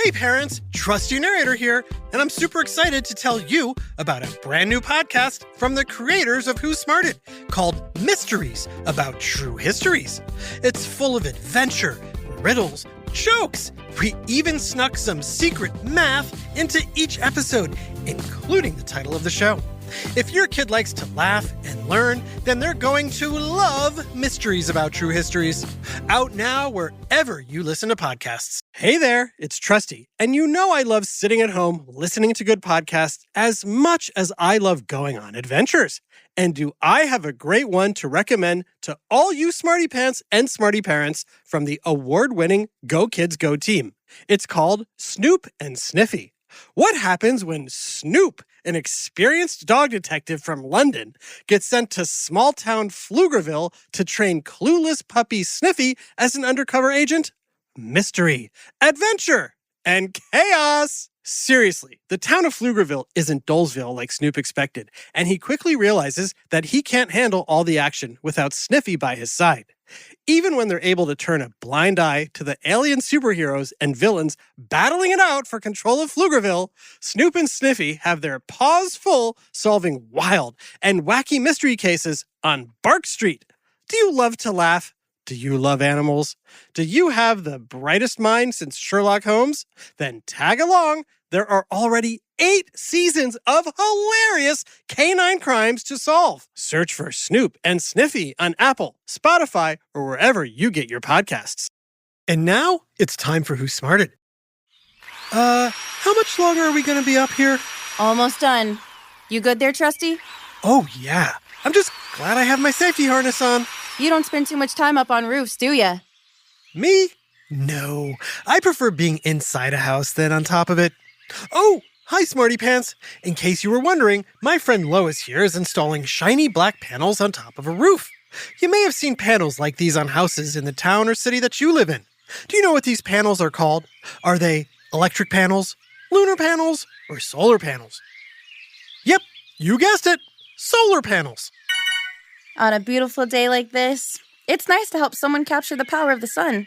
Hey parents, Trusty Narrator here, and I'm super excited to tell you about a brand new podcast from the creators of Who Smarted called Mysteries About True Histories. It's full of adventure, riddles, jokes. We even snuck some secret math into each episode, including the title of the show. If your kid likes to laugh and learn, then they're going to love Mysteries About True Histories. Out now wherever you listen to podcasts. Hey there, it's Trusty, and you know I love sitting at home listening to good podcasts as much as I love going on adventures. And do I have a great one to recommend to all you smarty pants and smarty parents from the award-winning Go Kids Go team. It's called Snoop and Sniffy. What happens when Snoop, an experienced dog detective from London, gets sent to small-town Pflugerville to train clueless puppy Sniffy as an undercover agent? Mystery, adventure, and chaos! Seriously, the town of Pflugerville isn't Dolesville like Snoop expected, and he quickly realizes that he can't handle all the action without Sniffy by his side. Even when they're able to turn a blind eye to the alien superheroes and villains battling it out for control of Pflugerville, Snoop and Sniffy have their paws full solving wild and wacky mystery cases on Bark Street. Do you love to laugh? Do you love animals? Do you have the brightest mind since Sherlock Holmes? Then tag along. There are already 8 seasons of hilarious canine crimes to solve. Search for Snoop and Sniffy on Apple, Spotify, or wherever you get your podcasts. And now it's time for Who Smarted. How much longer are we going to be up here? Almost done. You good there, Trusty? Oh, yeah. I'm just glad I have my safety harness on. You don't spend too much time up on roofs, do ya? Me? No. I prefer being inside a house than on top of it. Oh, hi, Smarty Pants. In case you were wondering, my friend Lois here is installing shiny black panels on top of a roof. You may have seen panels like these on houses in the town or city that you live in. Do you know what these panels are called? Are they electric panels, lunar panels, or solar panels? Yep, you guessed it. Solar panels. On a beautiful day like this, it's nice to help someone capture the power of the sun.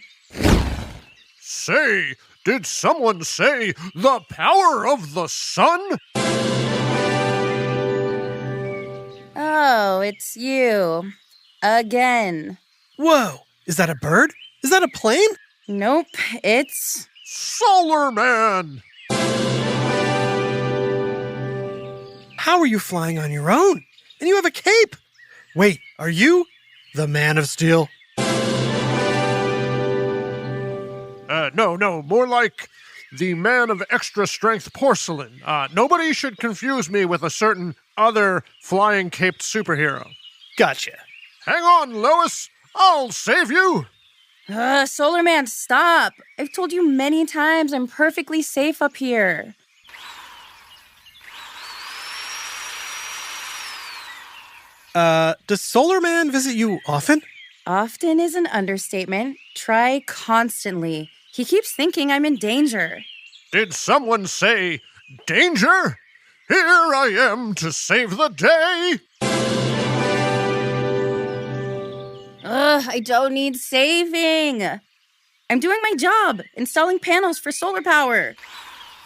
Say, did someone say the power of the sun? Oh, it's you. Again. Whoa, is that a bird? Is that a plane? Nope, it's... Solar Man! How are you flying on your own? And you have a cape! Wait, are you the Man of Steel? No, more like the Man of Extra Strength Porcelain. Nobody should confuse me with a certain other flying-caped superhero. Gotcha. Hang on, Lois! I'll save you! Solar Man, stop! I've told you many times I'm perfectly safe up here. Does Solar Man visit you often? Often is an understatement. Try constantly. He keeps thinking I'm in danger. Did someone say, danger? Here I am to save the day! I don't need saving. I'm doing my job, installing panels for solar power.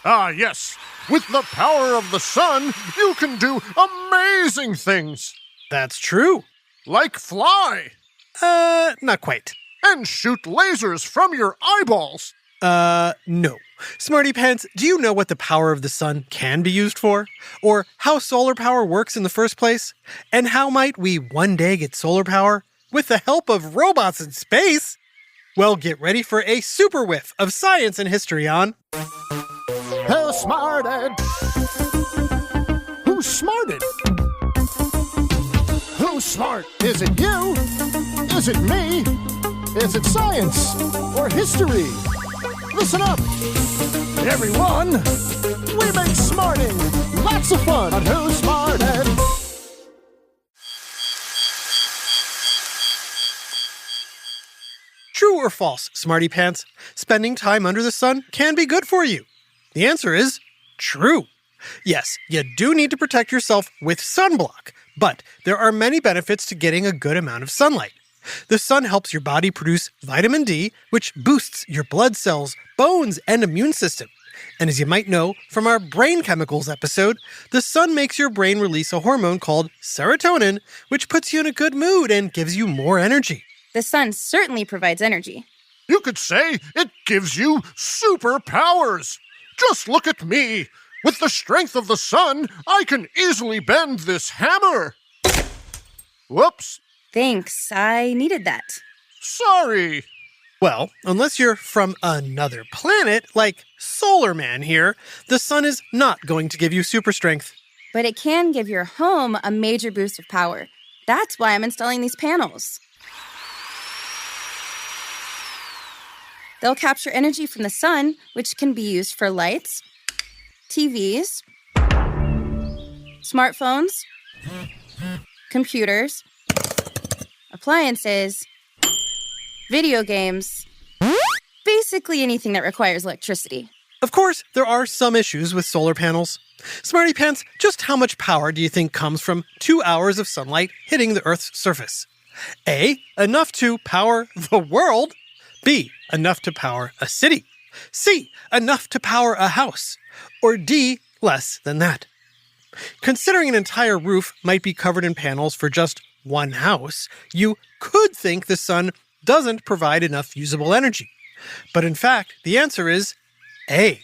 Ah, yes. With the power of the sun, you can do amazing things. That's true. Like fly. Not quite. And shoot lasers from your eyeballs. No. Smarty Pants, do you know what the power of the sun can be used for? Or how solar power works in the first place? And how might we one day get solar power with the help of robots in space? Well, get ready for a super whiff of science and history on... Who smarted? Who smarted? Who's smart? Is it you? Is it me? Is it science or history? Listen up, everyone. We make smarting lots of fun on Who Smarted. True or false, Smarty Pants? Spending time under the sun can be good for you. The answer is true. Yes, you do need to protect yourself with sunblock, but there are many benefits to getting a good amount of sunlight. The sun helps your body produce vitamin D, which boosts your blood cells, bones, and immune system. And as you might know from our brain chemicals episode, the sun makes your brain release a hormone called serotonin, which puts you in a good mood and gives you more energy. The sun certainly provides energy. You could say it gives you superpowers. Just look at me. With the strength of the sun, I can easily bend this hammer. Whoops. Thanks, I needed that. Sorry. Well, unless you're from another planet, like Solar Man here, the sun is not going to give you super strength. But it can give your home a major boost of power. That's why I'm installing these panels. They'll capture energy from the sun, which can be used for lights, TVs, smartphones, computers, appliances, video games, basically anything that requires electricity. Of course, there are some issues with solar panels. Smarty Pants, just how much power do you think comes from 2 hours of sunlight hitting the Earth's surface? A, enough to power the world. B, enough to power a city. C, enough to power a house. Or D, less than that. Considering an entire roof might be covered in panels for just one house, you could think the sun doesn't provide enough usable energy. But in fact, the answer is A.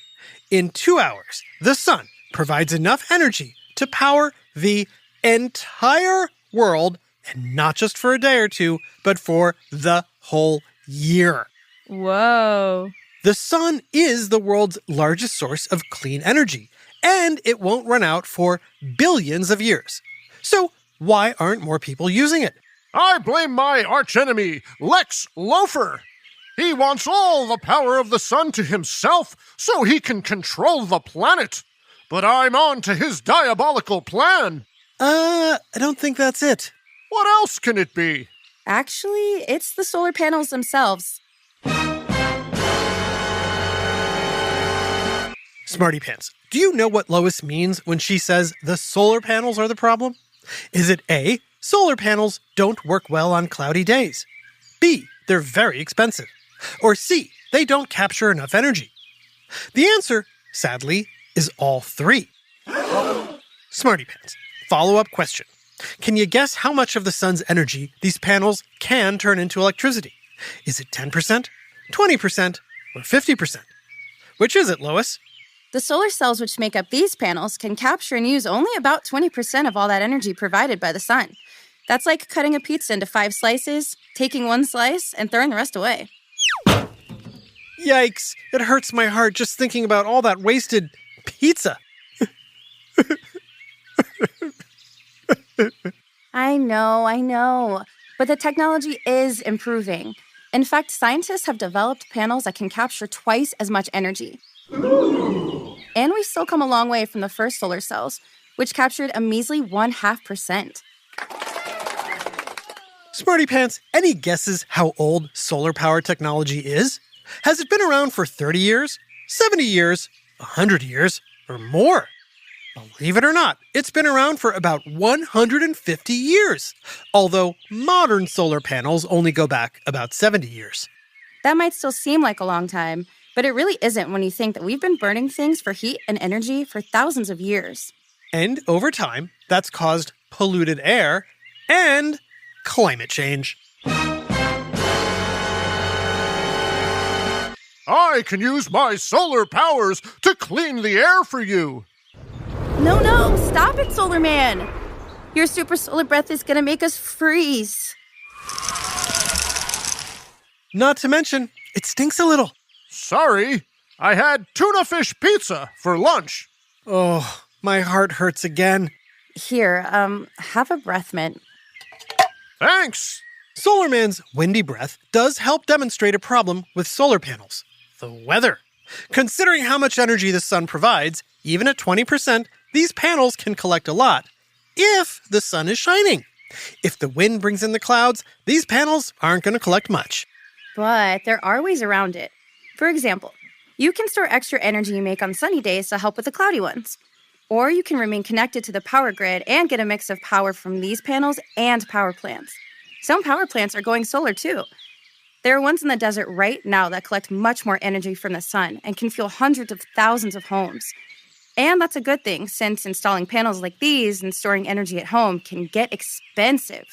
In 2 hours, the sun provides enough energy to power the entire world, and not just for a day or two, but for the whole year. Whoa. The sun is the world's largest source of clean energy, and it won't run out for billions of years. So why aren't more people using it? I blame my archenemy, Lex Loafer. He wants all the power of the sun to himself so he can control the planet. But I'm on to his diabolical plan. I don't think that's it. What else can it be? Actually, it's the solar panels themselves. Smarty Pants, do you know what Lois means when she says the solar panels are the problem? Is it A, solar panels don't work well on cloudy days? B, they're very expensive? Or C, they don't capture enough energy? The answer, sadly, is all three. Smarty Pants, follow-up question. Can you guess how much of the sun's energy these panels can turn into electricity? Is it 10%, 20%, or 50%? Which is it, Lois? The solar cells which make up these panels can capture and use only about 20% of all that energy provided by the sun. That's like cutting a pizza into 5 slices, taking one slice, and throwing the rest away. Yikes, it hurts my heart just thinking about all that wasted pizza. I know. But the technology is improving. In fact, scientists have developed panels that can capture twice as much energy. And we've still come a long way from the first solar cells, which captured a measly 0.5%. Smarty Pants, any guesses how old solar power technology is? Has it been around for 30 years, 70 years, 100 years, or more? Believe it or not, it's been around for about 150 years, although modern solar panels only go back about 70 years. That might still seem like a long time, but it really isn't when you think that we've been burning things for heat and energy for thousands of years. And over time, that's caused polluted air and climate change. I can use my solar powers to clean the air for you. No, stop it, Solar Man! Your super solar breath is gonna make us freeze. Not to mention, it stinks a little. Sorry, I had tuna fish pizza for lunch. Oh, my heart hurts again. Here, have a breath mint. Thanks. Solar Man's windy breath does help demonstrate a problem with solar panels: the weather. Considering how much energy the sun provides, even at 20%, these panels can collect a lot if the sun is shining. If the wind brings in the clouds, these panels aren't going to collect much. But there are ways around it. For example, you can store extra energy you make on sunny days to help with the cloudy ones. Or you can remain connected to the power grid and get a mix of power from these panels and power plants. Some power plants are going solar too. There are ones in the desert right now that collect much more energy from the sun and can fuel hundreds of thousands of homes. And that's a good thing, since installing panels like these and storing energy at home can get expensive.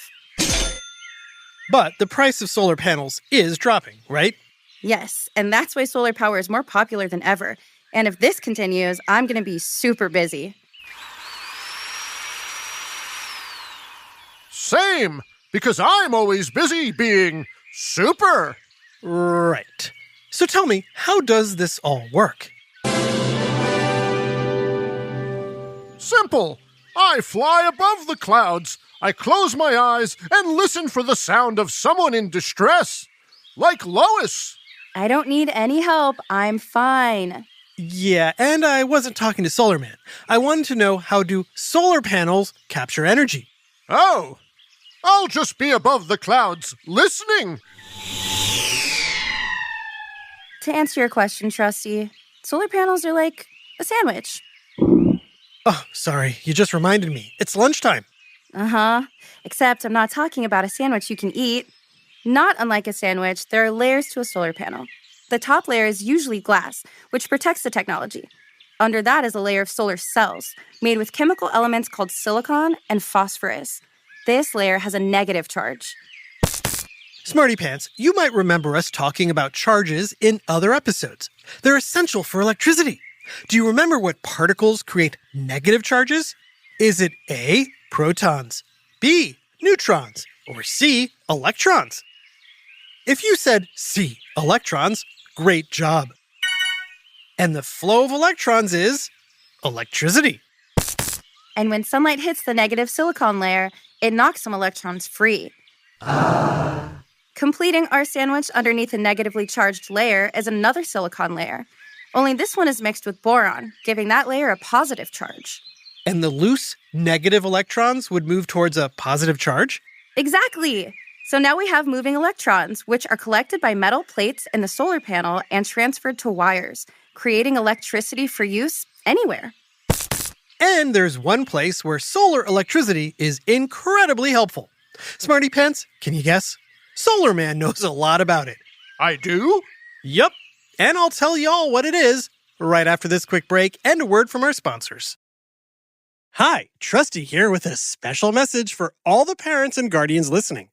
But the price of solar panels is dropping, right? Yes, and that's why solar power is more popular than ever. And if this continues, I'm going to be super busy. Same, because I'm always busy being super. Right. So tell me, how does this all work? Simple. I fly above the clouds. I close my eyes and listen for the sound of someone in distress. Like Lois. I don't need any help. I'm fine. Yeah, and I wasn't talking to Solar Man. I wanted to know, how do solar panels capture energy? Oh, I'll just be above the clouds, listening. To answer your question, Trusty, solar panels are like a sandwich. Oh, sorry, you just reminded me. It's lunchtime. Uh-huh. Except I'm not talking about a sandwich you can eat. Not unlike a sandwich, there are layers to a solar panel. The top layer is usually glass, which protects the technology. Under that is a layer of solar cells, made with chemical elements called silicon and phosphorus. This layer has a negative charge. Smarty Pants, you might remember us talking about charges in other episodes. They're essential for electricity. Do you remember what particles create negative charges? Is it A, protons, B, neutrons, or C, electrons? If you said C, electrons, great job. And the flow of electrons is electricity. And when sunlight hits the negative silicon layer, it knocks some electrons free. Completing our sandwich underneath a negatively charged layer is another silicon layer. Only this one is mixed with boron, giving that layer a positive charge. And the loose negative electrons would move towards a positive charge? Exactly! So now we have moving electrons, which are collected by metal plates in the solar panel and transferred to wires, creating electricity for use anywhere. And there's one place where solar electricity is incredibly helpful. Smarty Pants, can you guess? Solar Man knows a lot about it. I do? Yup. And I'll tell y'all what it is right after this quick break and a word from our sponsors. Hi, Trusty here with a special message for all the parents and guardians listening.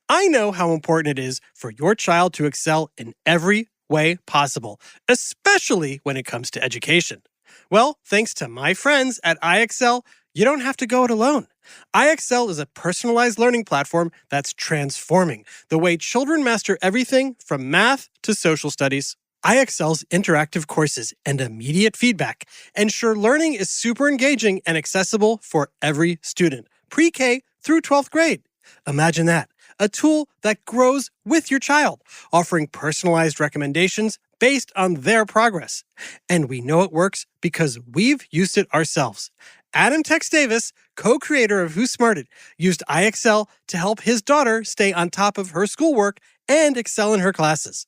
I know how important it is for your child to excel in every way possible, especially when it comes to education. Well, thanks to my friends at IXL, you don't have to go it alone. IXL is a personalized learning platform that's transforming the way children master everything from math to social studies. IXL's interactive courses and immediate feedback ensure learning is super engaging and accessible for every student, pre-K through 12th grade. Imagine that, a tool that grows with your child, offering personalized recommendations based on their progress. And we know it works because we've used it ourselves. Adam Tex Davis, co-creator of Who Smarted, used IXL to help his daughter stay on top of her schoolwork and excel in her classes.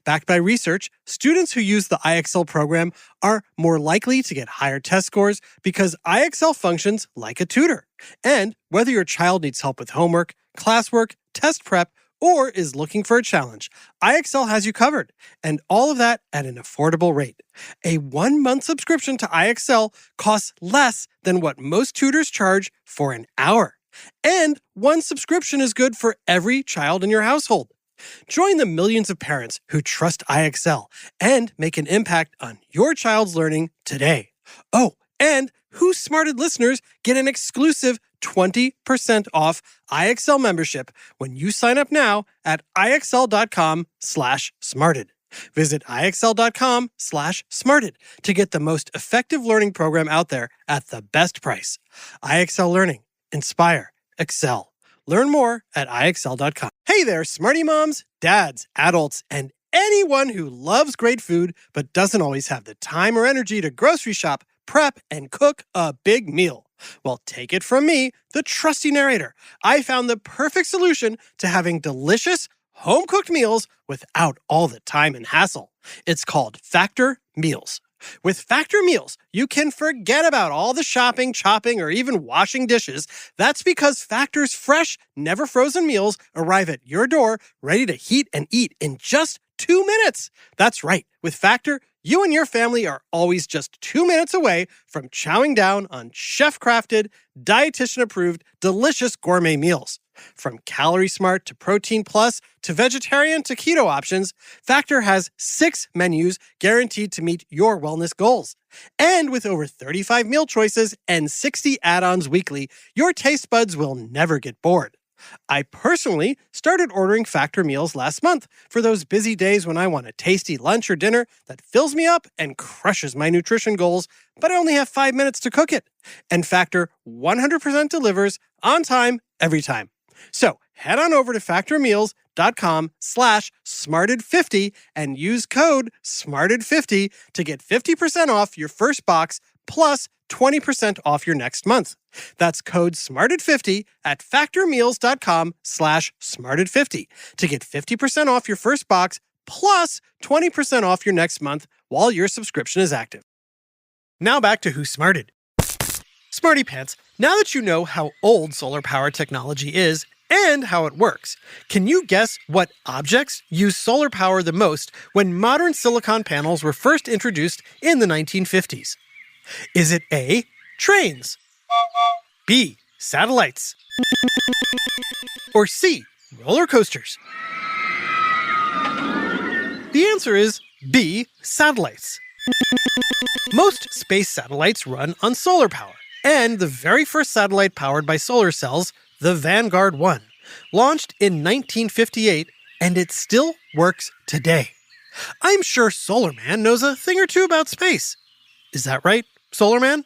Backed by research, students who use the IXL program are more likely to get higher test scores because IXL functions like a tutor. And whether your child needs help with homework, classwork, test prep, or is looking for a challenge, IXL has you covered, and all of that at an affordable rate. A 1-month subscription to IXL costs less than what most tutors charge for an hour. And one subscription is good for every child in your household. Join the millions of parents who trust IXL and make an impact on your child's learning today. Oh, and Who Smarted listeners get an exclusive 20% off IXL membership when you sign up now at IXL.com/smarted. Visit IXL.com/smarted to get the most effective learning program out there at the best price. IXL Learning. Inspire. Excel. Learn more at IXL.com. Hey there, Smarty moms, dads, adults, and anyone who loves great food but doesn't always have the time or energy to grocery shop, prep, and cook a big meal. Well, take it from me, the trusty narrator. I found the perfect solution to having delicious, home-cooked meals without all the time and hassle. It's called Factor Meals. With Factor meals, you can forget about all the shopping, chopping, or even washing dishes. That's because Factor's fresh, never frozen meals arrive at your door, ready to heat and eat in just 2 minutes. That's right. With Factor, you and your family are always just 2 minutes away from chowing down on chef-crafted, dietitian-approved, delicious gourmet meals. From Calorie Smart to Protein Plus to vegetarian to keto options, Factor has 6 menus guaranteed to meet your wellness goals. And with over 35 meal choices and 60 add-ons weekly, your taste buds will never get bored. I personally started ordering Factor meals last month for those busy days when I want a tasty lunch or dinner that fills me up and crushes my nutrition goals, but I only have 5 minutes to cook it. And Factor 100% delivers on time, every time. So head on over to factormeals.com/smarted50 and use code SMARTED50 to get 50% off your first box plus 20% off your next month. That's code SMARTED50 at factormeals.com/smarted50 to get 50% off your first box plus 20% off your next month while your subscription is active. Now back to Who Smarted. Smarty Pants, now that you know how old solar power technology is and how it works, can you guess what objects use solar power the most when modern silicon panels were first introduced in the 1950s? Is it A, trains, B, satellites, or C, roller coasters? The answer is B, satellites. Most space satellites run on solar power, and the very first satellite powered by solar cells, the Vanguard 1, launched in 1958, and it still works today. I'm sure Solar Man knows a thing or two about space. Is that right, Solar Man?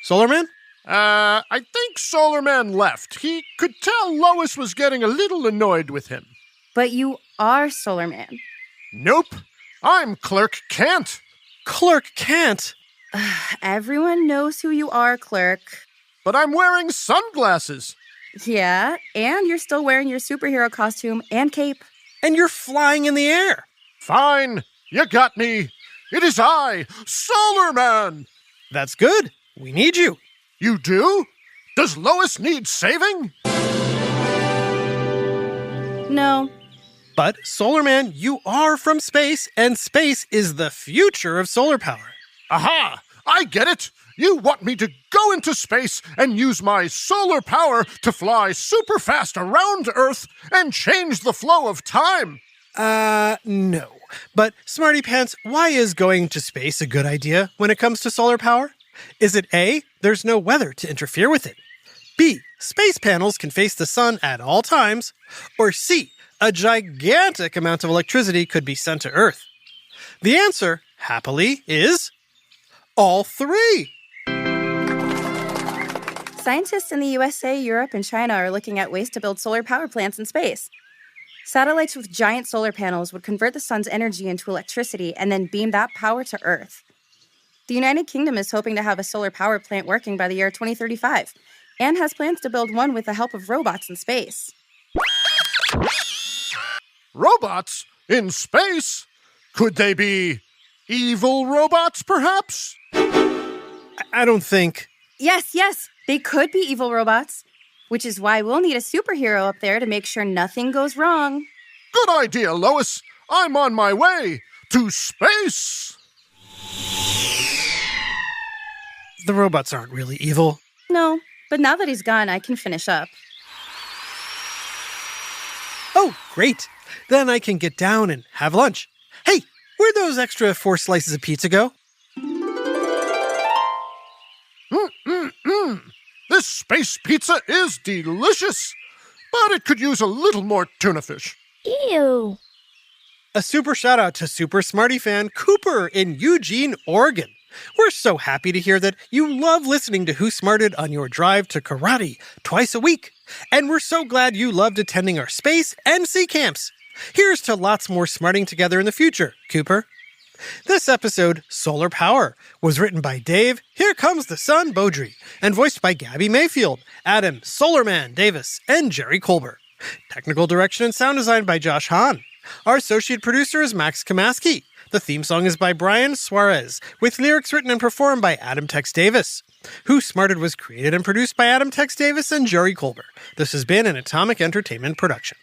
Solar Man? I think Solar Man left. He could tell Lois was getting a little annoyed with him. But you are Solar Man. Nope. I'm Clerk Kent. Clerk Kent? Everyone knows who you are, Clerk. But I'm wearing sunglasses. Yeah, and you're still wearing your superhero costume and cape. And you're flying in the air. Fine. You got me. It is I, Solar Man. That's good. We need you. You do? Does Lois need saving? No. But, Solar Man, you are from space, and space is the future of solar power. Aha! I get it! You want me to go into space and use my solar power to fly super fast around Earth and change the flow of time. No. But, Smarty Pants, why is going to space a good idea when it comes to solar power? Is it A, there's no weather to interfere with it? B, space panels can face the sun at all times? Or C, a gigantic amount of electricity could be sent to Earth? The answer, happily, is all three. Scientists in the USA, Europe, and China are looking at ways to build solar power plants in space. Satellites with giant solar panels would convert the sun's energy into electricity and then beam that power to Earth. The United Kingdom is hoping to have a solar power plant working by the year 2035 and has plans to build one with the help of robots in space. Robots? In space? Could they be evil robots, perhaps? I don't think... Yes, they could be evil robots, which is why we'll need a superhero up there to make sure nothing goes wrong. Good idea, Lois. I'm on my way to space. The robots aren't really evil. No, but now that he's gone, I can finish up. Oh, great. Then I can get down and have lunch. Hey, where'd those extra 4 slices of pizza go? This space pizza is delicious, but it could use a little more tuna fish. Ew. A super shout out to Super Smarty fan Cooper in Eugene, Oregon. We're so happy to hear that you love listening to Who Smarted on your drive to karate twice a week. And we're so glad you loved attending our space and sea camps. Here's to lots more smarting together in the future, Cooper. This episode, Solar Power, was written by Dave Here Comes the Sun Beaudry and voiced by Gabby Mayfield, Adam Solarman Davis, and Jerry Colbert. Technical direction and sound design by Josh Hahn. Our associate producer is Max Kamaski. The theme song is by Brian Suarez, with lyrics written and performed by Adam Tex Davis. Who Smarted was created and produced by Adam Tex Davis and Jerry Colbert. This has been an Atomic Entertainment production.